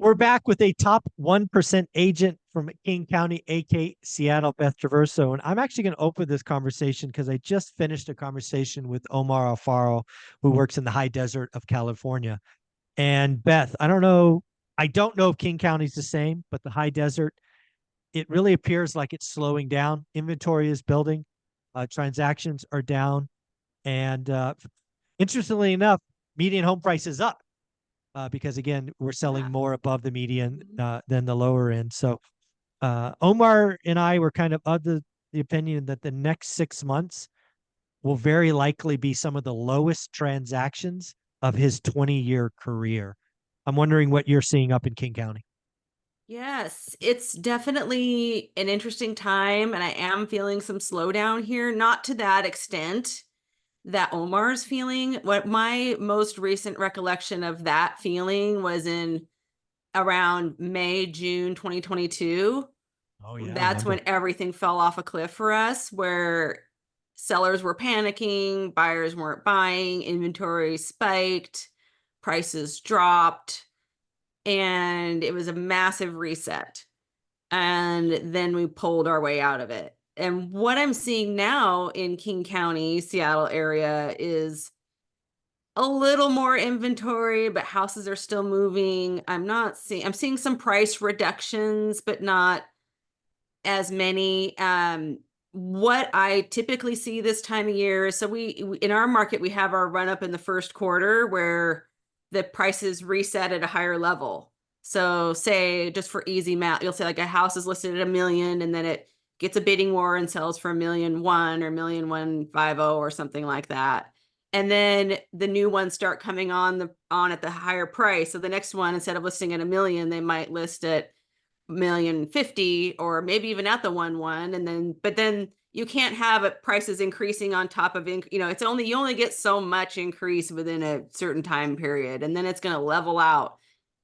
We're back with a top 1% agent from King County, AK Seattle, Beth Traverso. And I'm actually going to open this conversation because I just finished a conversation with Omar Alfaro, who works in the high desert of California. And Beth, I don't know if King County's the same, but the high desert, it really appears like it's slowing down. Inventory is building, transactions are down. And interestingly enough, median home price is up because again, we're selling Yeah. more above the median than the lower end. So Omar and I were kind of the opinion that the next 6 months will very likely be some of the lowest transactions of his 20-year career. I'm wondering what you're seeing up in King County. Yes, it's definitely an interesting time, and I am feeling some slowdown here, not to that extent that Omar's feeling. What my most recent recollection of that feeling was in around May, June 2022. Oh yeah, I That's when remember. everything fell off a cliff for us, where sellers were panicking, buyers weren't buying, inventory spiked, prices dropped, and it was a massive reset. And then we pulled our way out of it. And what I'm seeing now in King County, Seattle area is a little more inventory, but houses are still moving. I'm seeing some price reductions, but not as many. What I typically see this time of year, so we in our market, we have our run up in the first quarter where the prices reset at a higher level. So say, just for easy math, you'll say like a house is listed at 1 million and then it gets a bidding war and sells for 1,000,001 or 1,150 or something like that. And then the new ones start coming on at the higher price. So the next one, instead of listing at 1 million, they might list at 1,050,000 or maybe even at the 1,1, and then you can't have prices increasing on top of it's only, you only get so much increase within a certain time period, and then it's going to level out.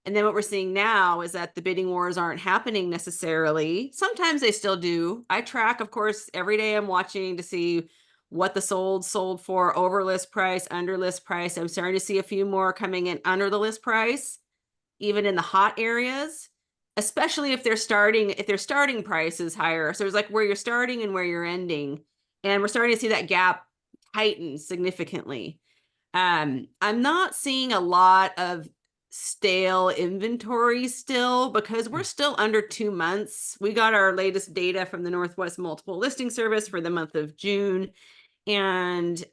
And then what we're seeing now is that the bidding wars aren't happening necessarily. Sometimes they still do. I track, of course, every day. I'm watching to see what the sold for, over list price, under list price. I'm starting to see a few more coming in under the list price, even in the hot areas, especially if their starting price is higher. So it's like where you're starting and where you're ending. And we're starting to see that gap tighten significantly. I'm not seeing a lot of stale inventory still, because we're still under 2 months. We got our latest data from the Northwest Multiple Listing Service for the month of June, and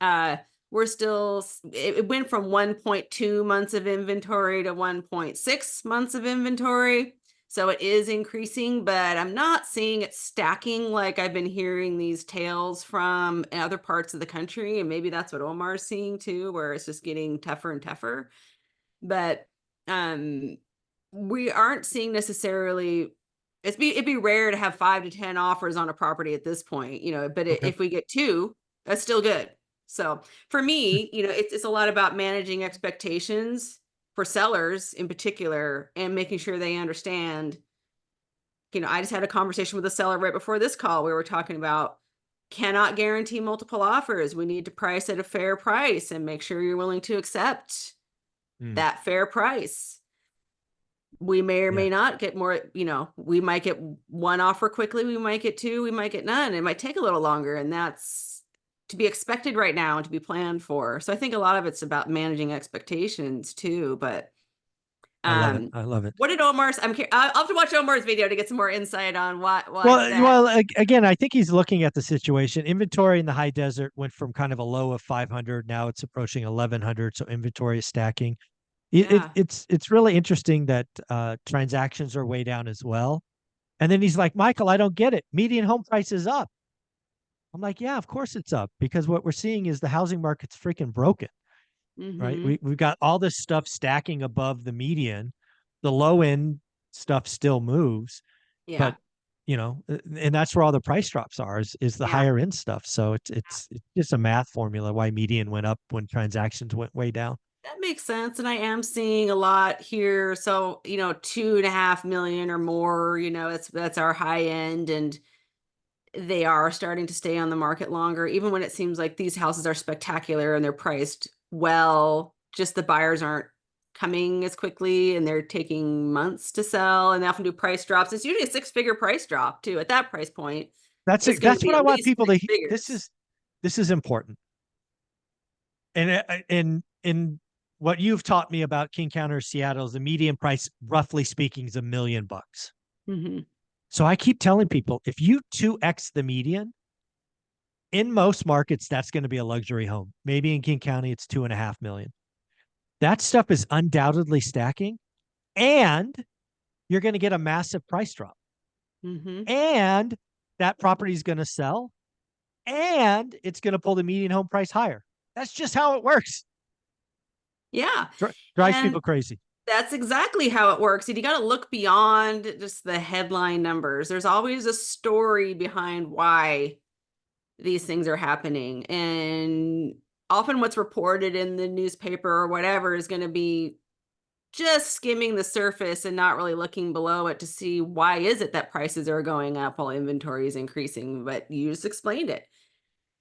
we're still, it went from 1.2 months of inventory to 1.6 months of inventory. So it is increasing, but I'm not seeing it stacking like I've been hearing these tales from other parts of the country. And maybe that's what Omar's seeing too, where it's just getting tougher and tougher. But um, we aren't seeing necessarily, it'd be rare to have 5 to 10 offers on a property at this point, but Okay. if we get two, that's still good. So for me, it's a lot about managing expectations for sellers in particular, and making sure they understand. I just had a conversation with a seller right before this call. We were talking about, cannot guarantee multiple offers. We need to price at a fair price and make sure you're willing to accept Mm, that fair price. We may or yeah. may not get more, we might get one offer quickly, we might get two, we might get none. It might take a little longer, and that's to be expected right now and to be planned for. So I think a lot of it's about managing expectations too. But I love it. um I love it. what did Omar's, I'll have to watch Omar's video to get some more insight on what Well, that. again, I think he's looking at the situation. Inventory in the high desert went from kind of a low of 500. Now it's approaching 1,100. So inventory is stacking. Yeah. It's really interesting that transactions are way down as well. And then he's like, Michael, I don't get it. Median home price is up. I'm like, yeah, of course it's up because what we're seeing is the housing market's freaking broken, right? Mm-hmm. We've got all this stuff stacking above the median. The low end stuff still moves, Yeah. but and that's where all the price drops are is the Yeah. higher end stuff. So it's just a math formula why median went up when transactions went way down. That makes sense. And I am seeing a lot here. So, 2.5 million or more, that's our high end. And they are starting to stay on the market longer, even when it seems like these houses are spectacular and they're priced well. Just the buyers aren't coming as quickly and they're taking months to sell, and they often do price drops. It's usually a six-figure price drop too. At that price point, That's it's it. going to That's be what I at want least people to. six figures. This is important. And in what you've taught me about King County or Seattle is the median price, roughly speaking, is $1 million. Mm-hmm. So I keep telling people, if you 2x the median, in most markets, that's going to be a luxury home. Maybe in King County, it's 2.5 million. That stuff is undoubtedly stacking, and you're going to get a massive price drop. Mm-hmm. And that property is going to sell, and it's going to pull the median home price higher. That's just how it works. Yeah. Drives And people crazy. that's exactly how it works. And you got to look beyond just the headline numbers. There's always a story behind why these things are happening. And often what's reported in the newspaper or whatever is going to be just skimming the surface and not really looking below it to see why is it that prices are going up while inventory is increasing. But you just explained it.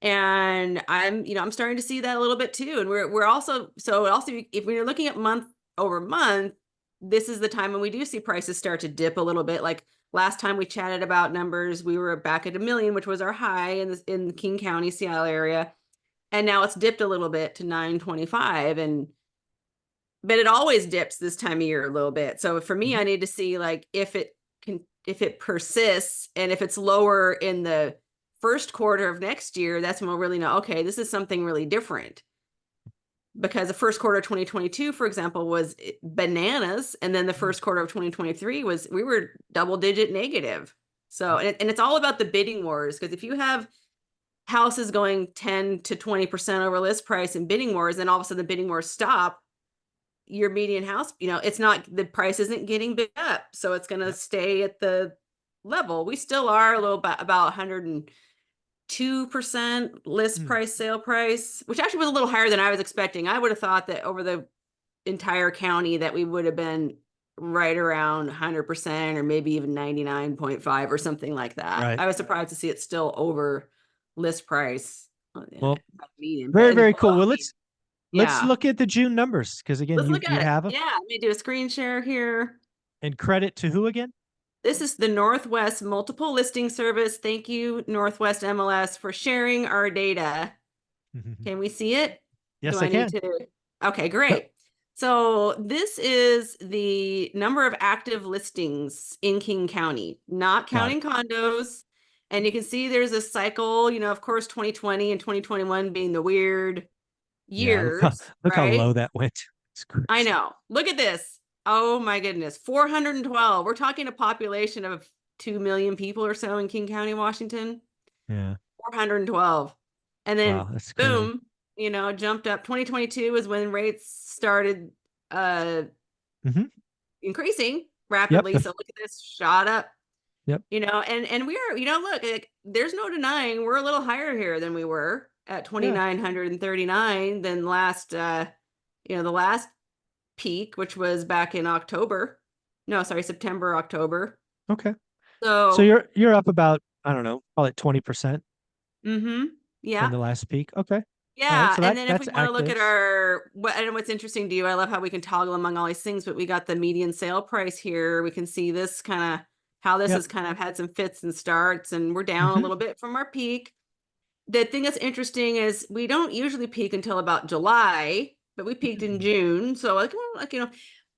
And I'm starting to see that a little bit too. And we're also, so also, if we're looking at month over month, this is the time when we do see prices start to dip a little bit. Like last time we chatted about numbers, we were back at 1 million, which was our high in the King County, Seattle area. And now it's dipped a little bit to 925. But it always dips this time of year a little bit. So for me, I need to see like if it persists, and if it's lower in the first quarter of next year, that's when we'll really know, okay, this is something really different. Because the first quarter of 2022, for example, was bananas. And then the first quarter of 2023 we were double-digit negative. So, and it's all about the bidding wars. Because if you have houses going 10 to 20% over list price in bidding wars, then all of a sudden the bidding wars stop, your median house, it's not, the price isn't getting bid up. So it's going to stay at the level. We still are a little bit about 102% list price, sale price, which actually was a little higher than I was expecting. I would have thought that over the entire county that we would have been right around 100% or maybe even 99.5 or something like that. Right. I was surprised to see it still over list price. Well, median, very, and very cool. below Well, median. let's Yeah. look at the June numbers, because again, Let's look you at it. have them. Yeah, let me do a screen share here. And credit to who again? This is the Northwest Multiple Listing Service. Thank you, Northwest MLS, for sharing our data. Can we see it? Yes, Do I I need can. to? Okay, Yep. great. So this is the number of active listings in King County, not Got it. counting condos. And you can see there's a cycle, of course, 2020 and 2021 being the weird Yeah, years, look how right? low that went. It's crazy. I know. Look at this. Oh my goodness. 412. We're talking a population of 2 million people or so in King County, Washington. Yeah. 412. And Wow, then that's crazy. boom, jumped up. 2022 is when rates started uh Mm-hmm. increasing Yep. rapidly. So look at this, shot up. Yep. And we are, look, like, there's no denying we're a little higher here than we were at Yeah. 2,939 than the last peak, which was back in October. No, sorry, September, October. Okay. So So, you're up about, I don't know, call it 20% from yeah. the last peak. Okay. All right. Yeah. So And then if we that's want to look at actives. what's interesting to you, I love how we can toggle among all these things, but we got the median sale price here. We can see this kind of how this Yep. has kind of had some fits and starts, and we're down a Mm-hmm. little bit from our peak. The thing that's interesting is we don't usually peak until about July, but we peaked in June. So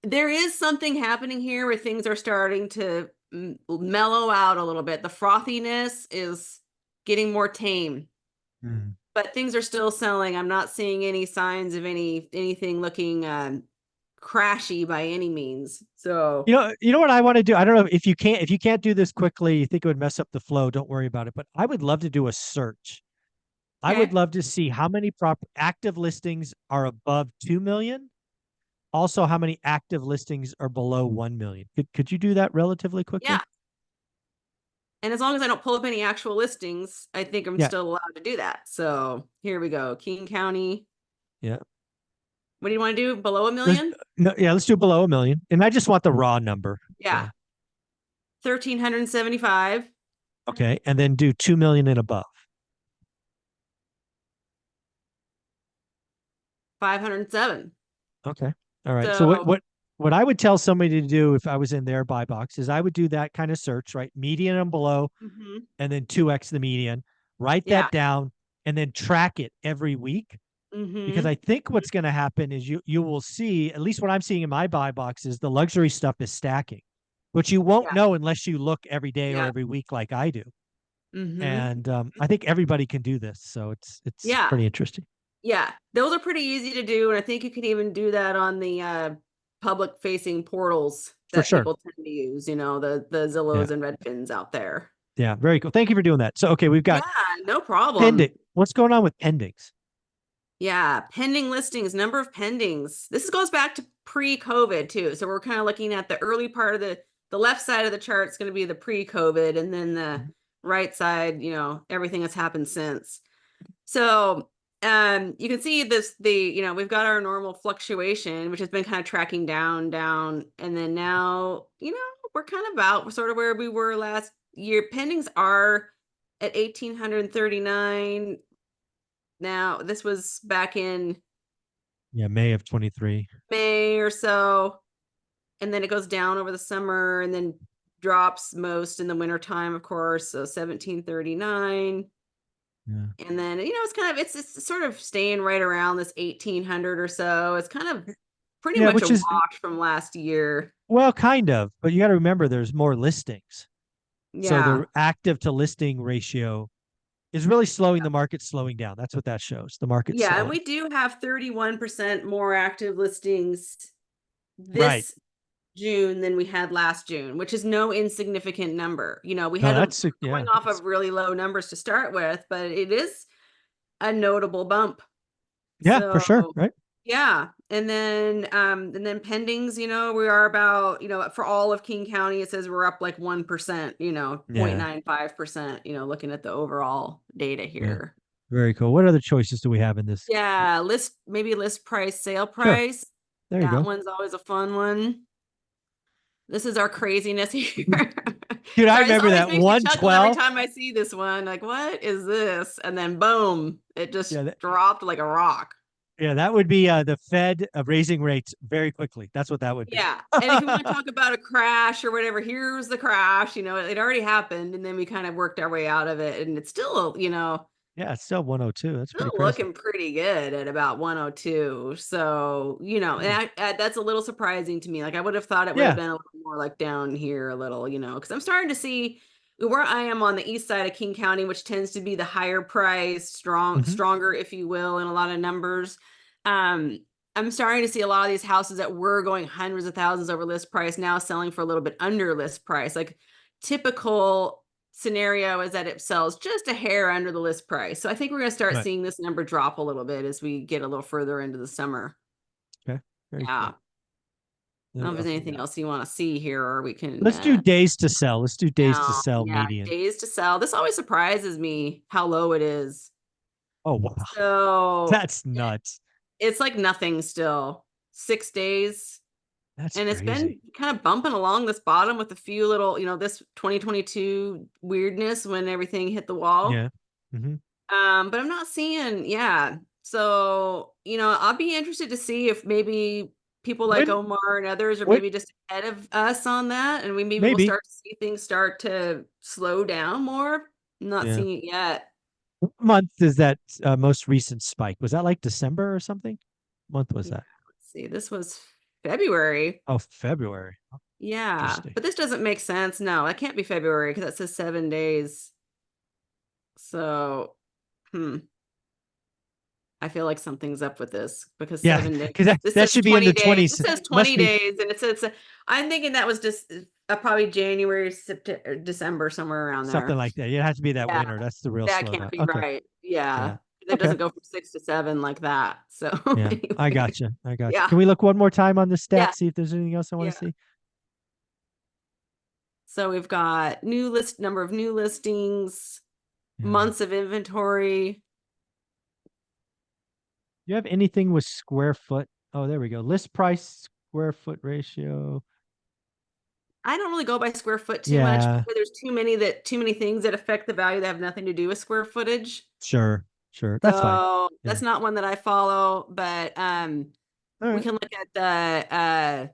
there is something happening here where things are starting to mellow out a little bit. The frothiness is getting more tame, Mm. but things are still selling. I'm not seeing any signs of anything looking crashy by any means. So You know what I want to do? I don't know if you can't do this quickly, you think it would mess up the flow, don't worry about it. But I would love to do a search. I would okay. love to see how many active listings are above 2 million. Also, how many active listings are below 1 million. Could you do that relatively Yeah. quickly? And as long as I don't pull up any actual listings, I think I'm Yeah. still allowed to do that. So here we go. King County. Yeah. What do you want to do? Below a million? Let's do below 1 million. And I just want the raw number. Yeah. So 1,375. okay. And then do 2 million and above. 507. Okay. All right. So So, what I would tell somebody to do if I was in their buy box is I would do that kind of search, right? Median and below, mhm, and then 2x the median. Write yeah. that down and then track it every week. Because Hmm. I think what's going to happen is you will see, at least what I'm seeing in my buy box is the luxury stuff is stacking, which you won't Yeah. know unless you look every day or Yeah. every week like I do. Hmm. And I think everybody can do this, so it's Yeah. pretty interesting Yeah. Those are pretty easy to do. And I think you can even do that on the public facing portals for that sure. people tend to use, the Yeah, Zillows and Redfins out there. yeah, very cool. Thank you for doing that. So okay, we've Yeah, got no problem. pending. What's going on with pendings? Yeah, pending listings, number of pendings. This goes back to pre-COVID too. So we're kind of looking at the early part of the left side of the chart is going to be the pre-COVID, and then the Mhm. right side, everything that's happened since. So you can see we've got our normal fluctuation, which has been kind of tracking down, down, and then now, we're kind of about sort of where we were last year. Pendings are at 1,839. Now, this was back in Yeah, May of 23. May or so, and then it goes down over the summer and then drops most in the winter time, of course. So 1739. Yeah, And then, it's sort of staying right around this 1800 or so. It's kind of pretty yeah, much a which is wash from last year. well, kind of, but you got to remember there's more listings, so Yeah. the active to listing ratio is really slowing the market slowing down. That's what that shows. The market's Yeah. And slowing. we do have 31% more active listings Right. this June than we had last June, which is no insignificant number. We No, had that's yeah. going off of really low numbers to start with, but it is a notable bump. Yeah, for So sure. Right. yeah. And then pendings, we are about, for all of King County, it says we're up like 1%, Yeah. 0.95%, looking at the overall data Yeah. here. Very cool. What other choices do we have in this? Yeah, maybe list price, sale Sure. price. There you That go. one's always a fun one. This is our craziness here. Dude, I Sorry, this remember always that makes me chuckle every 112. time I see this one. Like, what is this? And then boom, it just Yeah, dropped like a rock. yeah, that would be the Fed raising rates very quickly. That's what that would be. Yeah. And if you want to talk about a crash or whatever, here's the crash. It already happened. And then we kind of worked our way out of it. And it's still, Yeah, it's still 102. That's pretty still crazy. looking pretty good at about 102. So, Yeah. that's a little surprising to me. Like I would have thought it would have Yeah. been a little more like down here a little, because I'm starting to see where I am on the east side of King County, which tends to be the higher price, Hmm. stronger, if you will, in a lot of numbers. Um, I'm starting to see a lot of these houses that were going hundreds of thousands over list price now selling for a little bit under list price. Like typical scenario is that it sells just a hair under the list price. So I think we're going to start Right. seeing this number drop a little bit as we get a little further into the summer. Okay. Very Yeah. cool. I don't Then know if what there's else we anything got? else you want to see here, or we can, Let's do days to sell. Let's do days to sell yeah, median. days to sell. This always surprises me how low it is. Oh wow. So That's nuts. it's like nothing still. 6 days. That's And it's crazy. been kind of bumping along this bottom with a few little, this 2022 weirdness when everything hit the wall. Yeah. Hmm. But I'm not seeing, yeah. So, I'll be interested to see if maybe people like When Omar and others are what maybe just ahead of us on that. And we maybe will maybe start to see things start to slow down more. I'm not yeah. seeing it yet. What month is that most recent spike? Was that like December or something? Month was Yeah, that? let's see. This was February. Oh, February. Oh, Yeah, interesting. but this doesn't make sense. No, it can't be February because that says 7 days. So, hmm. I feel like something's up with this because Yeah, 7 days. because that, This that says should be in 20 the days. 20s. This says Must 20 be days, and it says I'm thinking that was just probably January, September, December, somewhere around something there. like that. Yeah, it has to be that Yeah, winter. That's the real that can't slowdown. be Okay. right. Yeah, Yeah. it Okay. doesn't go from 6 to 7 like that. So Yeah. I anyway, got you. I got you. yeah, Can we look one more time on the yeah, stats, see if there's anything else I want yeah. to see? So we've got number of new listings, Yeah. months of inventory. You have anything with square foot? Oh, there we go. List price square foot ratio. I don't really go by square foot too much Yeah. because there's too many things that affect the value that have nothing to do with square footage. Sure. Sure. That's fine. So Yeah. that's not one that I follow, but All We right. can look at the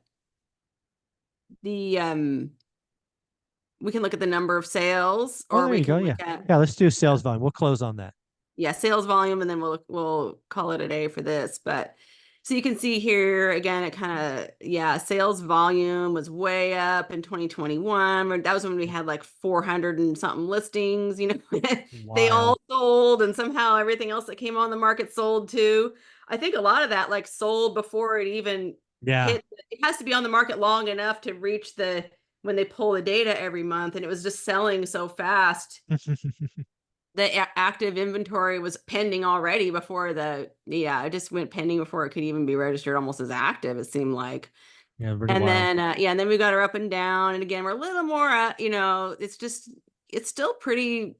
we can look at the number of sales, Oh, or there we you go. can Yeah. look at Yeah. Let's do sales volume. We'll close on that. yeah, sales volume, and then we'll call it a day for this. But so you can see here again, it kind of, yeah, sales volume was way up in 2021. That was when we had like 400 and something listings, they all Wild. sold, and somehow everything else that came on the market sold too. I think a lot of that like sold before it even Yeah. hit. It has to be on the market long enough to reach when they pull the data every month, and it was just selling so fast. The active inventory was pending already before it just went pending before it could even be registered almost as active, it seemed like. Yeah. Pretty And wild. then and then we got her up and down, and again we're a little more it's still pretty,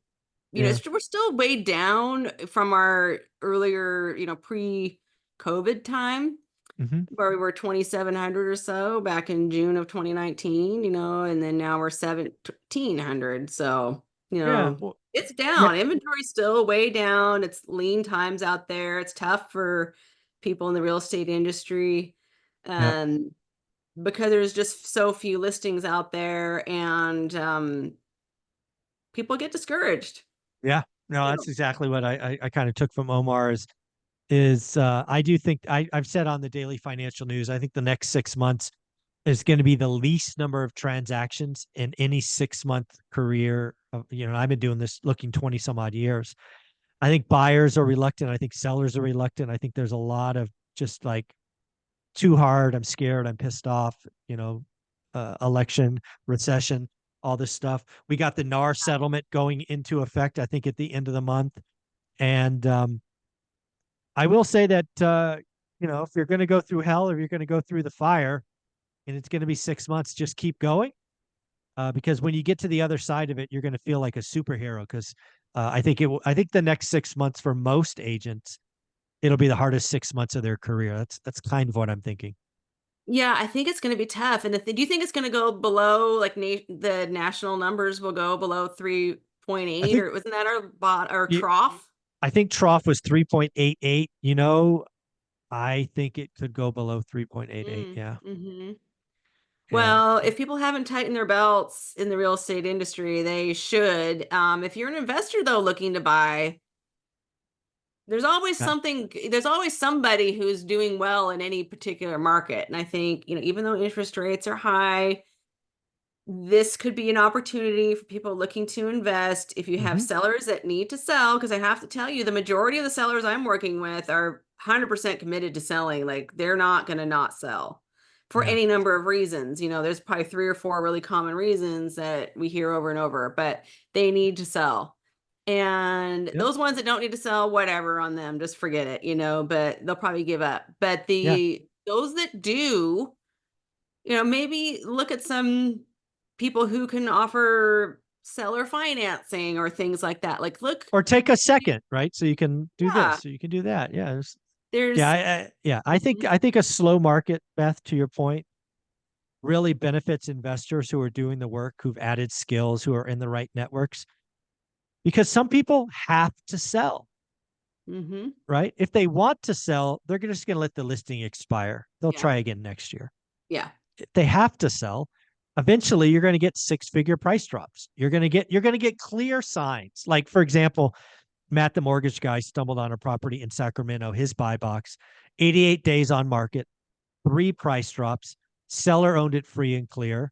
Yeah. we're still way down from our earlier, pre-COVID time, Hmm. where we were 2,700 or so back in June of 2019, and then now we're 1,700. So, Yeah. Well, it's yeah. down. Inventory's still way down. It's lean times out there. It's tough for people in the real estate industry. Yeah. Um, because there's just so few listings out there, and people get discouraged. Yeah. No, Yeah. that's exactly what I kind of took from Omar is I do think I've said on the daily financial news, I think the next 6 months is going to be the least number of transactions in any 6 month career. I've been doing this looking 20 some odd years. I think buyers are reluctant. I think sellers are reluctant. I think there's a lot of just like too hard. I'm scared. I'm pissed off, election, recession, all this stuff. We got the NAR settlement going into effect, I think, at the end of the month. And I will say that, if you're going to go through hell or you're going to go through the fire and it's going to be 6 months, just keep going. Because when you get to the other side of it, you're going to feel like a superhero. Because I think the next 6 months for most agents, it'll be the hardest 6 months of their career. That's kind of what I'm thinking. Yeah, I think it's going to be tough. And do you think it's going to go below, like the national numbers will go below I 3.8, think or wasn't that our y- trough? I think trough was 3.88. I think it could go below 3.88. Yeah. Mm-hmm. Yeah. Well, if people haven't tightened their belts in the real estate industry, they should. If you're an investor though looking to buy, Uh, there's always somebody who's doing well in any particular market. And I think, even though interest rates are high, this could be an opportunity for people looking to invest. If you have mhm. sellers that need to sell, because I have to tell you, the majority of the sellers I'm working with are 100% committed to selling. Like, they're not going to not sell for Yeah. any number of reasons. There's probably 3 or 4 really common reasons that we hear over and over, but they need to sell. And Yep. those ones that don't need to sell, whatever on them, just forget it, but they'll probably give up. But Yeah. those that do, maybe look at some people who can offer seller financing or things like that. Like, look, Or take a second, right? So you can do yeah, this, so you can do that. Yeah. Yeah. there's, Yeah. mhm, I think a slow market, Beth, to your point, really benefits investors who are doing the work, who've added skills, who are in the right networks, because some people have to sell, mhm, right? If they want to sell, they're just going to let the listing expire. They'll yeah, try again next year. yeah, If they have to sell, eventually you're going to get six-figure price drops. You're going to get clear signs. Like, for example, Matt, the mortgage guy, stumbled on a property in Sacramento, his buy box, 88 days on market, 3 price drops. Seller owned it free and clear.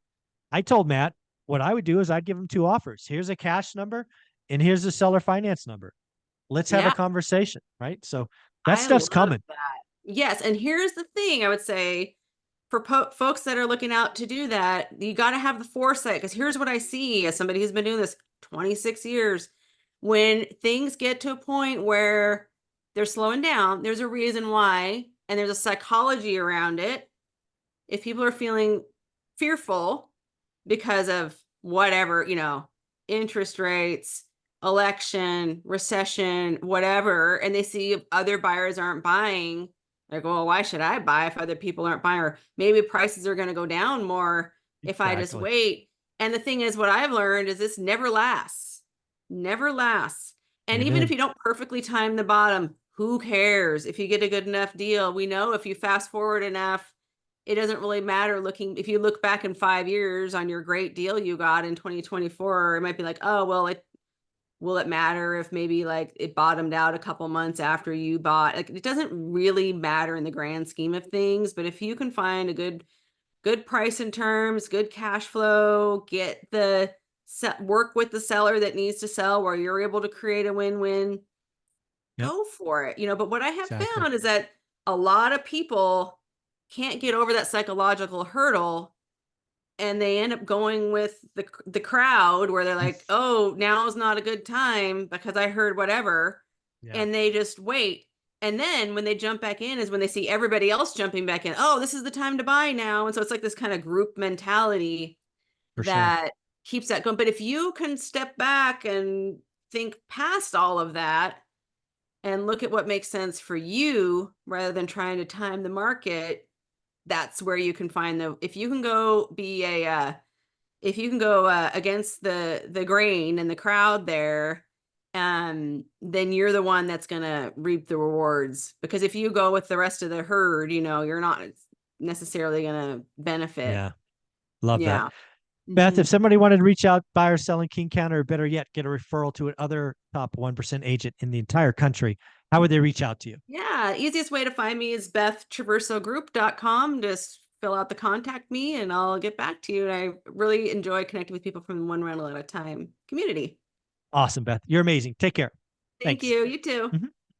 I told Matt what I would do is I'd give him 2 offers. Here's a cash number and here's a seller finance number. Let's have a yeah. conversation, right? So that I stuff's love coming. that. Yes, and here's the thing I would say for folks that are looking out to do that, you got to have the foresight, because here's what I see as somebody who's been doing this 26 years. When things get to a point where they're slowing down, there's a reason why, and there's a psychology around it. If people are feeling fearful because of whatever, interest rates, election, recession, whatever, and they see other buyers aren't buying, like, well, why should I buy if other people aren't buying? Or maybe prices are going to go down more if I just Exactly. wait. And the thing is, what I've learned is this never lasts, never lasts. And even if Amen. you don't perfectly time the bottom, who cares if you get a good enough deal? We know if you fast forward enough, it doesn't really matter if you look back in 5 years on your great deal you got in 2024, it might be like, oh, well, will it matter if maybe like it bottomed out a couple months after you bought? Like, it doesn't really matter in the grand scheme of things, but if you can find a good price and terms, good cash flow, work with the seller that needs to sell where you're able to create a win-win, Yep. go for it. But what I have Exactly. found is that a lot of people can't get over that psychological hurdle, and they end up going with the crowd where they're like, oh, now's not a good time because I heard whatever. Yeah. And they just wait. And then when they jump back in is when they see everybody else jumping back in. Oh, this is the time to buy now. And so it's like this kind of group mentality For sure. that keeps that going. But if you can step back and think past all of that and look at what makes sense for you rather than trying to time the market, that's where you can find if you can go against the grain and the crowd there, then you're the one that's gonna reap the rewards. Because if you go with the rest of the herd, you're not necessarily gonna benefit. Yeah. Love that. Yeah. Beth, Mhm. if somebody wanted to reach out, buy or sell in King County, or better yet, get a referral to another top 1% agent in the entire country, how would they reach out to you? Yeah, easiest way to find me is bethtraversogroup.com. Just fill out the contact me and I'll get back to you. And I really enjoy connecting with people from one rental at a time community. Awesome, Beth. You're amazing. Take care. Thank Thanks. you. You too. Mhm.